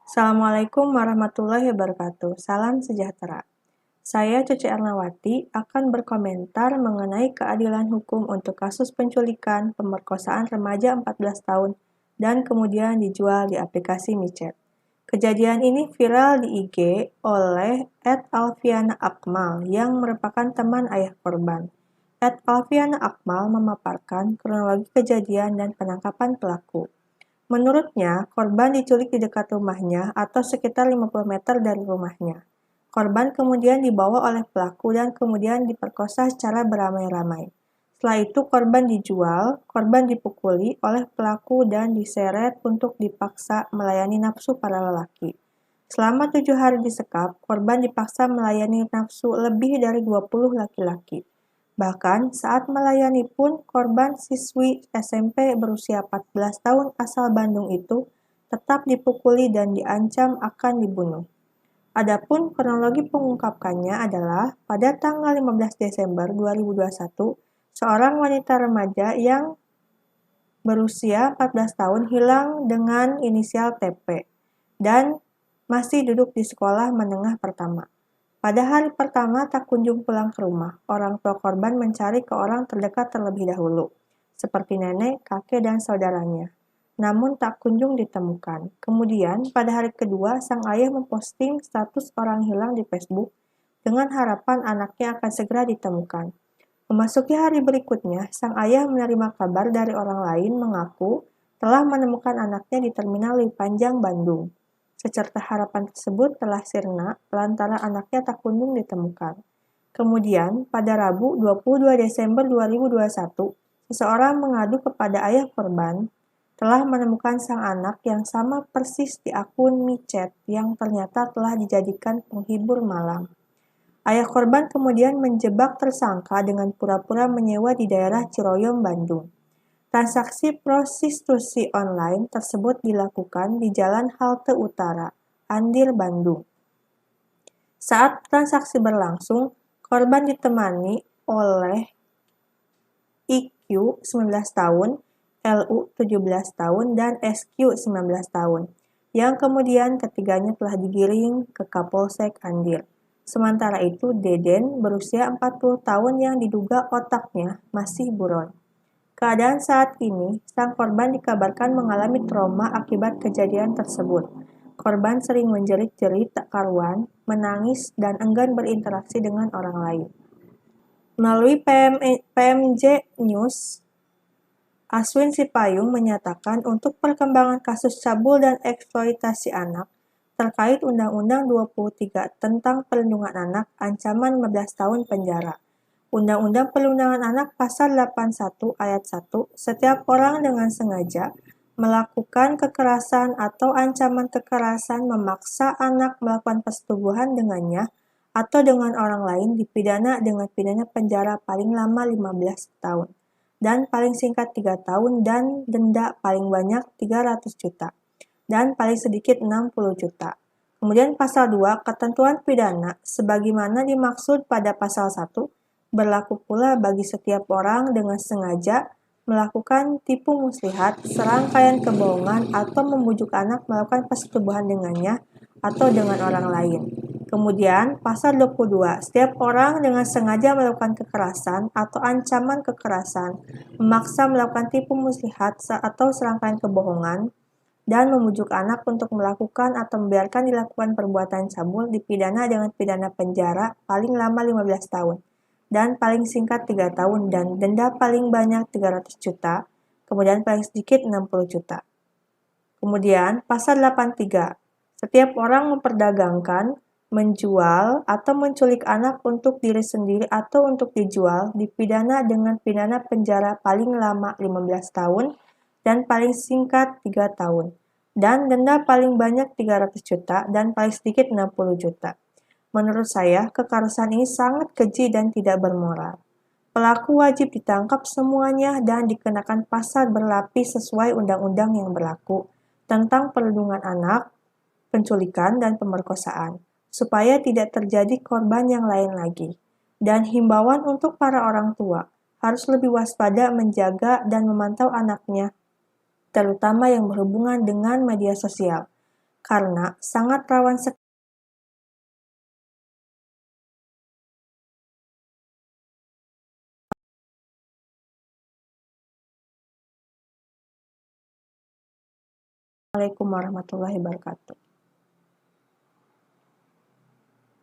Assalamualaikum warahmatullahi wabarakatuh. Salam sejahtera. Saya Cuci Ernawati akan berkomentar mengenai keadilan hukum untuk kasus penculikan pemerkosaan remaja 14 tahun dan kemudian dijual di aplikasi micet. Kejadian ini viral di IG oleh @alfiana_akmal yang merupakan teman ayah korban. @alfiana_akmal memaparkan kronologi kejadian dan penangkapan pelaku. Menurutnya, korban diculik di dekat rumahnya atau sekitar 50 meter dari rumahnya. Korban kemudian dibawa oleh pelaku dan kemudian diperkosa secara beramai-ramai. Setelah itu korban dijual, korban dipukuli oleh pelaku dan diseret untuk dipaksa melayani nafsu para lelaki. Selama 7 hari disekap, korban dipaksa melayani nafsu lebih dari 20 laki-laki. Bahkan saat melayani pun korban siswi SMP berusia 14 tahun asal Bandung itu tetap dipukuli dan diancam akan dibunuh. Adapun kronologi pengungkapkannya adalah pada tanggal 15 Desember 2021, seorang wanita remaja yang berusia 14 tahun hilang dengan inisial TP dan masih duduk di sekolah menengah pertama. Pada hari pertama tak kunjung pulang ke rumah, orang tua korban mencari ke orang terdekat terlebih dahulu, seperti nenek, kakek, dan saudaranya. Namun tak kunjung ditemukan. Kemudian, pada hari kedua, sang ayah memposting status orang hilang di Facebook dengan harapan anaknya akan segera ditemukan. Memasuki hari berikutnya, sang ayah menerima kabar dari orang lain mengaku telah menemukan anaknya di Terminal Lewi Panjang, Bandung. Secerca harapan tersebut telah sirna lantaran anaknya tak kunjung ditemukan. Kemudian, pada Rabu 22 Desember 2021, seseorang mengadu kepada ayah korban telah menemukan sang anak yang sama persis di akun micet yang ternyata telah dijadikan penghibur malam. Ayah korban kemudian menjebak tersangka dengan pura-pura menyewa di daerah Ciroyom, Bandung. Transaksi prostitusi online tersebut dilakukan di Jalan Halte Utara, Andir, Bandung. Saat transaksi berlangsung, korban ditemani oleh IQ 19 tahun, LU 17 tahun, dan SQ 19 tahun, yang kemudian ketiganya telah digiring ke Kapolsek Andir. Sementara itu, Deden berusia 40 tahun yang diduga otaknya masih buron. Keadaan saat ini, sang korban dikabarkan mengalami trauma akibat kejadian tersebut. Korban sering menjerit-jerit tak karuan, menangis, dan enggan berinteraksi dengan orang lain. Melalui PMJ News, Aswin Sipayung menyatakan untuk perkembangan kasus cabul dan eksploitasi anak terkait Undang-Undang 23 tentang Perlindungan Anak ancaman 15 tahun penjara. Undang-Undang Perlindungan Anak Pasal 81 Ayat 1, setiap orang dengan sengaja melakukan kekerasan atau ancaman kekerasan memaksa anak melakukan persetubuhan dengannya atau dengan orang lain dipidana dengan pidana penjara paling lama 15 tahun dan paling singkat 3 tahun dan denda paling banyak 300 juta dan paling sedikit 60 juta. Kemudian pasal 2, ketentuan pidana sebagaimana dimaksud pada pasal 1 berlaku pula bagi setiap orang dengan sengaja melakukan tipu muslihat, serangkaian kebohongan, atau membujuk anak melakukan persetubuhan dengannya atau dengan orang lain. Kemudian, pasal 22, setiap orang dengan sengaja melakukan kekerasan atau ancaman kekerasan, memaksa melakukan tipu muslihat atau serangkaian kebohongan, dan membujuk anak untuk melakukan atau membiarkan dilakukan perbuatan cabul dipidana dengan pidana penjara paling lama 15 tahun dan paling singkat 3 tahun dan denda paling banyak 300 juta, kemudian paling sedikit 60 juta. Kemudian, pasal 83, setiap orang memperdagangkan, menjual, atau menculik anak untuk diri sendiri atau untuk dijual dipidana dengan pidana penjara paling lama 15 tahun dan paling singkat 3 tahun, dan denda paling banyak 300 juta dan paling sedikit 60 juta. Menurut saya, kekerasan ini sangat keji dan tidak bermoral. Pelaku wajib ditangkap semuanya dan dikenakan pasal berlapis sesuai undang-undang yang berlaku tentang perlindungan anak, penculikan, dan pemerkosaan, supaya tidak terjadi korban yang lain lagi. Dan himbauan untuk para orang tua harus lebih waspada menjaga dan memantau anaknya, terutama yang berhubungan dengan media sosial. karena sangat rawan sekali. Assalamualaikum warahmatullahi wabarakatuh.